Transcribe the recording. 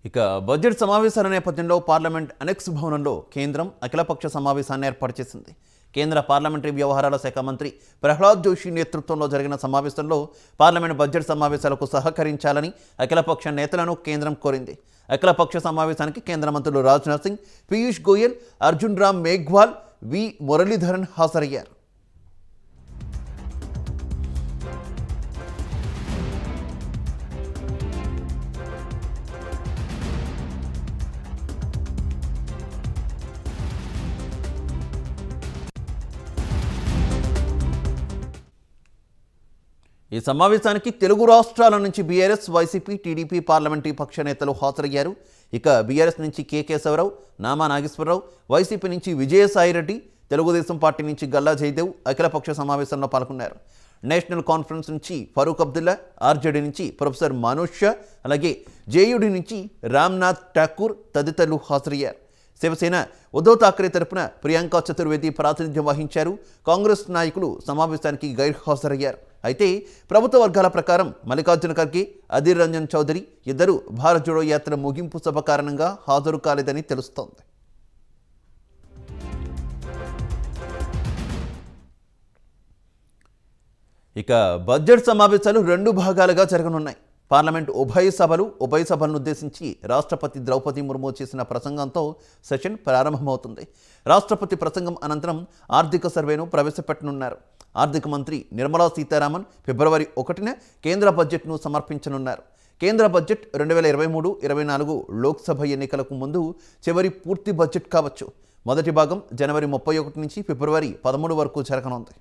ఇక బడ్జెట్ సమావేశాల నేపథ్యంలో పార్లమెంట్ అనెక్స్ భవనంలో కేంద్రం అఖిలపక్ష సమావేశాన్ని ఏర్పాటు చేసింది. కేంద్ర పార్లమెంటరీ వ్యవహారాల శాఖ మంత్రి ప్రహ్లాద్ జోషి నేతృత్వంలో జరిగిన సమావేశంలో పార్లమెంట్ బడ్జెట్ సమావేశాలకు సహకరించాలని అఖిలపక్ష నేతలను కేంద్రం కోరింది. అఖిలపక్ష సమావేశానికి కేంద్ర మంత్రులు రాజ్నాథ్ సింగ్, పీయూష్ గోయల్, అర్జున్ రామ్ మేఘ్వాల్, వి మురళీధరన్ హాజరయ్యారు. ఈ సమావేశానికి తెలుగు రాష్ట్రాల నుంచి బీఆర్ఎస్, వైసీపీ, టీడీపీ పార్లమెంటరీ పక్ష నేతలు హాజరయ్యారు. ఇక బీఆర్ఎస్ నుంచి కె కేశవరావు, నామా నాగేశ్వరరావు, వైసీపీ నుంచి విజయసాయిరెడ్డి, తెలుగుదేశం పార్టీ నుంచి గల్లా జయదేవ్ అఖిలపక్ష సమావేశంలో పాల్గొన్నారు. నేషనల్ కాన్ఫరెన్స్ నుంచి ఫరూక్ అబ్దుల్లా, ఆర్జేడీ నుంచి ప్రొఫెసర్ మనోజ్ షా, అలాగే జేయుడి నుంచి రామ్నాథ్ ఠాకూర్ తదితరులు హాజరయ్యారు. శివసేన ఉద్ధవ్ ఠాక్రే తరపున ప్రియాంక చతుర్వేది ప్రాతినిధ్యం వహించారు. కాంగ్రెస్ నాయకులు సమావేశానికి గైర్హాజరయ్యారు. అయితే ప్రభుత్వ వర్గాల ప్రకారం మల్లికార్జున ఖర్గే, అధీర్ రంజన్ చౌదరి ఇద్దరు భారత్ జోడో యాత్ర ముగింపు సభ కారణంగా హాజరు కాలేదని తెలుస్తోంది. ఇక బడ్జెట్ సమావేశాలు రెండు భాగాలుగా జరగనున్నాయి. పార్లమెంట్ ఉభయ సభలను ఉద్దేశించి రాష్ట్రపతి ద్రౌపది ముర్ము చేసిన ప్రసంగంతో సెషన్ ప్రారంభమవుతుంది. రాష్ట్రపతి ప్రసంగం అనంతరం ఆర్థిక సర్వేను ప్రవేశపెట్టనున్నారు. ఆర్థిక మంత్రి నిర్మలా సీతారామన్ ఫిబ్రవరి 1న కేంద్ర బడ్జెట్ను సమర్పించనున్నారు. కేంద్ర బడ్జెట్ 2023-24 లోక్సభ ఎన్నికలకు ముందు చివరి పూర్తి బడ్జెట్ కావచ్చు. మొదటి భాగం జనవరి 31 నుంచి ఫిబ్రవరి 13 వరకు జరగనుంది.